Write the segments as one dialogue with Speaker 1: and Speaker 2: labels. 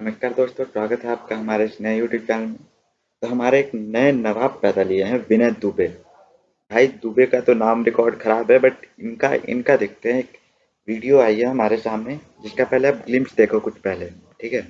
Speaker 1: नमस्कार दोस्तों, स्वागत है आपका हमारे इस नए यूट्यूब चैनल में। तो हमारे एक नए नवाब पैदा लिए हैं, विनय दुबे। भाई दुबे का तो नाम रिकॉर्ड खराब है, बट इनका इनका देखते हैं। एक वीडियो आई है हमारे सामने, जिसका पहले आप ग्लिम्स देखो कुछ पहले, ठीक है।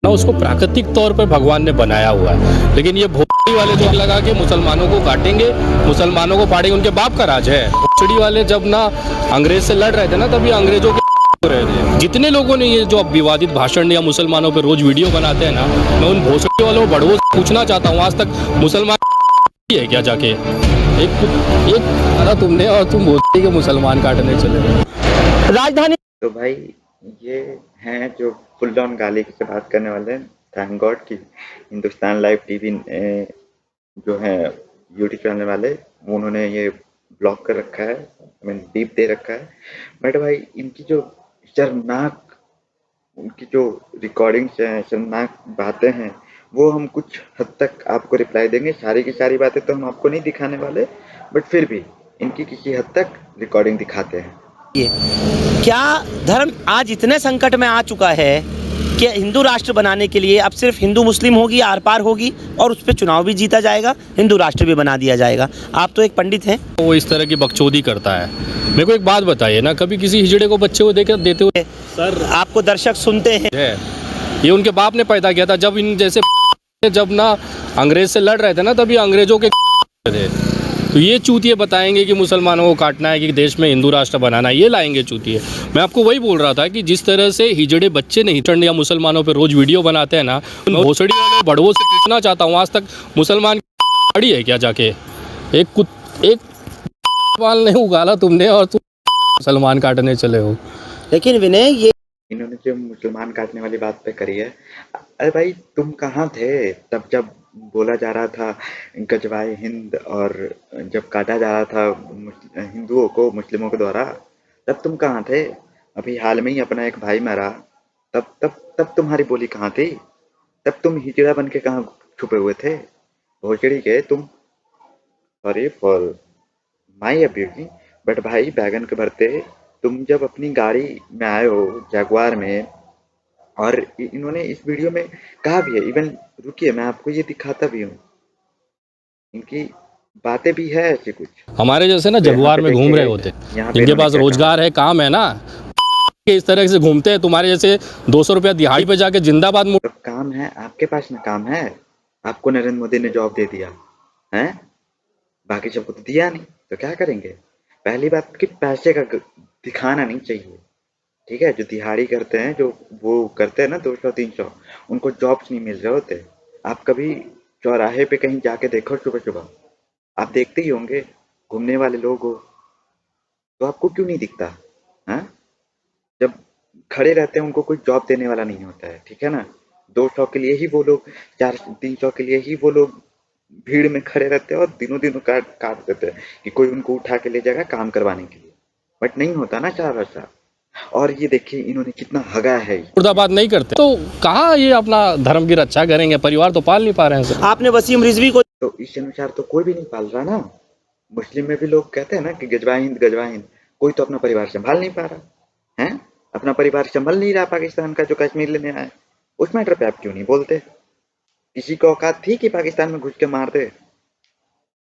Speaker 2: ना उसको प्राकृतिक तौर पर भगवान ने बनाया हुआ है, लेकिन ये भोसड़ी वाले जो लगा के मुसलमानों को काटेंगे, मुसलमानों को फाड़ेंगे, उनके बाप का राज है। भोसड़ी वाले जब ना अंग्रेज से लड़ रहे थे ना, तभी अंग्रेजों के रहे थे। जितने लोगों ने ये जो अब विवादित भाषण या मुसलमानों पे रोज वीडियो बनाते हैं ना, मैं उन भोसड़ी वालों बड़वों से पूछना चाहता हूँ, आज तक मुसलमान है क्या जाके? एक अरे तुमने और तुम भोसड़ी के मुसलमान काटने चले गए राजधानी।
Speaker 1: तो भाई ये हैं जो फुल ऑन गाली से बात करने वाले हैं। थैंक गॉड कि हिंदुस्तान लाइव टीवी जो है यूट्यूब चैनल वाले, उन्होंने ये ब्लॉक कर रखा है, आई मीन बीप दे रखा है। बट भाई इनकी जो शर्मनाक उनकी जो रिकॉर्डिंग्स हैं, शर्मनाक बातें हैं, वो हम कुछ हद तक आपको रिप्लाई देंगे। सारी की सारी बातें तो हम आपको नहीं दिखाने वाले, बट फिर भी इनकी किसी हद तक रिकॉर्डिंग दिखाते हैं।
Speaker 3: क्या धर्म आज इतने संकट में आ चुका है कि हिंदू राष्ट्र बनाने के लिए अब सिर्फ हिंदू मुस्लिम होगी, आर पार होगी, और उस पर चुनाव भी जीता जाएगा, हिंदू राष्ट्र भी बना दिया जाएगा। आप तो एक पंडित हैं।
Speaker 2: वो इस तरह की बकचोदी करता है। मेरे को एक बात बताइए ना, कभी किसी हिजड़े को बच्चे को देकर देते हुए
Speaker 3: सर आपको दर्शक सुनते हैं।
Speaker 2: है ये उनके बाप ने पैदा किया था। जब इन जैसे जब ना अंग्रेज से लड़ रहे थे ना, तभी अंग्रेजों के थे। तो ये चूतिए बताएंगे कि मुसलमानों को काटना है, कि देश में हिंदू राष्ट्र बनाना है, ये लाएंगे चूतिए। मैं आपको वही बोल रहा था कि जिस तरह से हिजड़े बच्चे नहीं हिटन या मुसलमानों पे रोज वीडियो बनाते हैं ना, उन भोसड़ी वाले बड़वों से पूछना चाहता हूँ, आज तक मुसलमान खड़ी है क्या जाके? एक बाल नहीं उगाला तुमने और तुम मुसलमान काटने चले हो।
Speaker 3: लेकिन विनय, ये
Speaker 1: इन्होंने जो मुसलमान काटने वाली बात पे करी है, अरे भाई तुम कहाँ थे तब जब बोला जा रहा था गजवाए हिंद, और जब काटा जा रहा था हिंदुओं को मुस्लिमों के द्वारा, तब तुम कहाँ थे? अभी हाल में ही अपना एक भाई मरा, तब तब तब तुम्हारी बोली कहाँ थी? तब तुम हिजड़ा बन के कहाँ छुपे हुए थे? भोसड़ी के तुम, sorry for my abusing, but भाई बैगन के भरते तुम जब अपनी गाड़ी में आए हो जगुआर में, और इन्होंने इस वीडियो में कहा भी है, इवन रुकिए मैं आपको ये दिखाता भी हूँ, इनकी बातें भी है ऐसी कुछ।
Speaker 2: हमारे जैसे ना
Speaker 1: तो यहाँ
Speaker 2: जगुआर
Speaker 1: पे
Speaker 2: में घूम रहे
Speaker 1: देखिए,
Speaker 2: होते,
Speaker 1: यहाँ पे
Speaker 2: जिनके
Speaker 1: इन्होंने
Speaker 2: पास
Speaker 1: क्या कहा।
Speaker 2: रोजगार है, काम है ना, कि इस तरह से घूमते हैं। तुम्हारे जैसे 200 रुपया दिहाड़ी पे जाके जिंदाबाद
Speaker 1: तो काम है आपके पास में, काम है आपको, नरेंद्र मोदी ने जॉब दे दिया है, बाकी सबको तो दिया नहीं, तो क्या करेंगे? पहली बात कि पैसे का दिखाना नहीं चाहिए, ठीक है। जो दिहाड़ी करते हैं, जो वो करते हैं ना 200-300, उनको जॉब्स नहीं मिल रहे होते। आप कभी चौराहे पे कहीं जाके देखो सुबह सुबह, आप देखते ही होंगे, घूमने वाले लोग हो, तो आपको क्यों नहीं दिखता? हाँ, जब खड़े रहते हैं उनको कोई जॉब देने वाला नहीं होता है, ठीक है ना। 200 के लिए ही वो लोग, 400-300 के लिए ही वो लोग भीड़ में खड़े रहते हैं और दिनों दिनों काट काट देते हैं कि कोई उनको उठा के ले जाएगा काम करवाने के लिए, बट नहीं होता ना चार वैसा। और ये देखिए इन्होंने कितना हगा है।
Speaker 2: मुर्दाबाद नहीं करते तो कहाँ ये अपना धर्म की रक्षा करेंगे? परिवार तो पाल नहीं पा रहे हैं सर।
Speaker 3: आपने वसीम रिजवी को
Speaker 1: तो इस अनुसार तो कोई भी नहीं पाल रहा ना। मुस्लिम में भी लोग कहते हैं ना कि गजवा हिंद गजवा हिंद, कोई तो अपना परिवार संभाल नहीं पा रहा है। अपना परिवार संभल नहीं रहा पाकिस्तान का, जो कश्मीर लेने आया, उस मैटर पे आप क्यों नहीं बोलते? किसी को औकात थी कि पाकिस्तान में घुस के मार दे?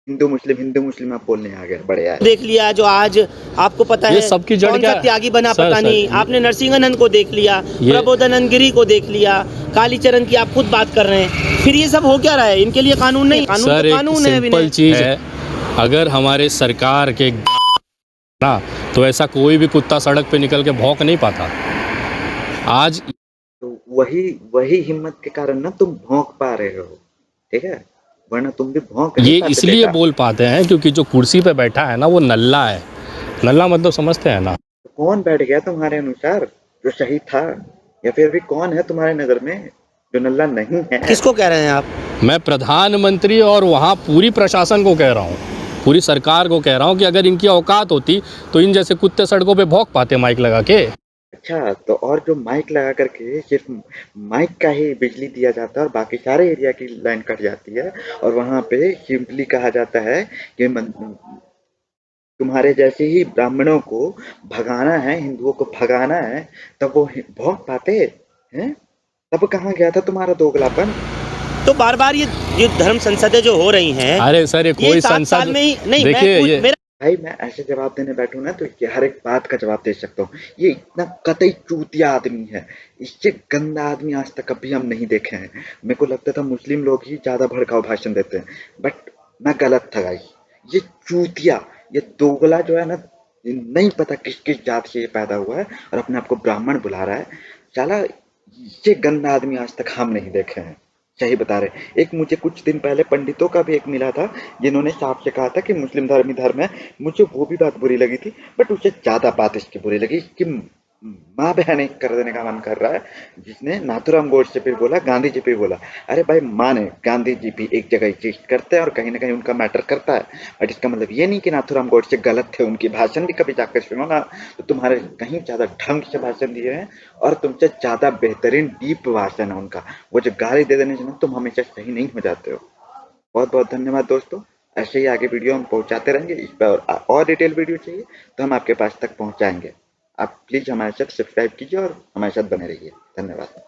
Speaker 1: हिंदू मुस्लिम आप बोलने आ गए, बड़े आए।
Speaker 3: देख लिया, जो आज आपको पता
Speaker 2: ये
Speaker 3: है
Speaker 2: सबकी जड़
Speaker 3: कौन
Speaker 2: क्या
Speaker 3: सा
Speaker 2: है?
Speaker 3: त्यागी बना
Speaker 2: सर,
Speaker 3: पता
Speaker 2: सर,
Speaker 3: नहीं। आपने नरसिंहानंद को देख लिया,
Speaker 2: ये-
Speaker 3: प्रबोधानंद गिरी को देख लिया, कालीचरण की आप खुद बात कर रहे हैं। फिर ये सब हो क्या रहा है? इनके लिए कानून नहीं, कानून
Speaker 2: सर
Speaker 3: तो
Speaker 2: एक
Speaker 3: कानून है
Speaker 2: सिंपल
Speaker 3: विनय।
Speaker 2: चीज है, अगर हमारे सरकार के ना, तो ऐसा कोई भी कुत्ता सड़क पे निकल के भौंक नहीं पाता। आज
Speaker 1: तो वही वही हिम्मत के कारण ना तुम भौंक पा रहे हो, ठीक है, वरना तुम भी भौंक नहीं
Speaker 2: ये
Speaker 1: पाते
Speaker 2: इसलिए
Speaker 1: बेटा।
Speaker 2: बोल पाते हैं क्योंकि जो कुर्सी पे बैठा है ना, वो नल्ला है। नल्ला मतलब समझते हैं ना?
Speaker 1: तो कौन बैठ गया तुम्हारे अनुसार जो सही था, या फिर भी कौन है तुम्हारे नजर में जो नल्ला नहीं है?
Speaker 3: किसको कह रहे हैं आप?
Speaker 2: मैं प्रधानमंत्री और वहाँ पूरी प्रशासन को कह रहा हूँ, पूरी सरकार को कह रहा हूँ कि अगर इनकी औकात होती तो इन जैसे कुत्ते सड़कों पे भौंक पाते माइक लगा के।
Speaker 1: अच्छा, तो और जो माइक लगा करके सिर्फ माइक का ही बिजली दिया जाता है और बाकी सारे एरिया की लाइन कट जाती है, और वहां पे सिंपली कहा जाता है कि तुम्हारे जैसे ही ब्राह्मणों को भगाना है, हिंदुओं को भगाना है, तब वो भौंक पाते हैं? तब कहाँ गया था तुम्हारा दोगलापन?
Speaker 3: तो बार बार ये धर्म संसदें जो हो रही हैं,
Speaker 2: अरे सर, ये कोई
Speaker 3: 7 साल
Speaker 2: संसद
Speaker 3: में ही नहीं,
Speaker 2: देखिए
Speaker 3: मैं
Speaker 2: ये
Speaker 3: मेरा
Speaker 1: भाई मैं ऐसे जवाब देने बैठूं ना तो ये हर एक बात का जवाब दे सकता हूँ। ये इतना कतई चूतिया आदमी है, इससे गंदा आदमी आज तक कभी हम नहीं देखे हैं। मेरे को लगता था मुस्लिम लोग ही ज्यादा भड़काऊ भाषण देते हैं, बट मैं गलत था गाइस। ये चूतिया, ये दोगला जो है ना, ये नहीं पता किस किस जात से ये पैदा हुआ है और अपने आप को ब्राह्मण बुला रहा है। साला ये गंदा आदमी आज तक हम नहीं देखे हैं। सही बता रहे। एक मुझे कुछ दिन पहले पंडितों का भी एक मिला था, जिन्होंने साफ से कहा था कि मुस्लिम धर्म ही धर्म है। मुझे वो भी बात बुरी लगी थी, बट उससे ज्यादा बात इसकी बुरी लगी कि माँ बहन एक कर देने का मन कर रहा है, जिसने नाथूराम गोडसे पे बोला, गांधी जी पे बोला। अरे भाई माने गांधी जी भी एक जगह एग्जिस्ट करते हैं और कहीं ना कहीं उनका मैटर करता है, बट इसका मतलब ये नहीं कि नाथूराम गोडसे गलत थे। उनकी भाषण भी कभी जाकर सुनो ना, तो तुम्हारे कहीं ज्यादा ढंग से भाषण दिए हैं और तुमसे ज्यादा बेहतरीन डीप भाषण है उनका। वो जो गाली दे देने से ना तुम हमेशा सही नहीं हो जाते हो। बहुत बहुत धन्यवाद दोस्तों। ऐसे ही आगे वीडियो हम पहुंचाते रहेंगे। इस पर और डिटेल वीडियो चाहिए तो हम आपके पास तक पहुंचाएंगे। आप प्लीज हमारे साथ सब्सक्राइब कीजिए और हमारे साथ बने रहिए। धन्यवाद।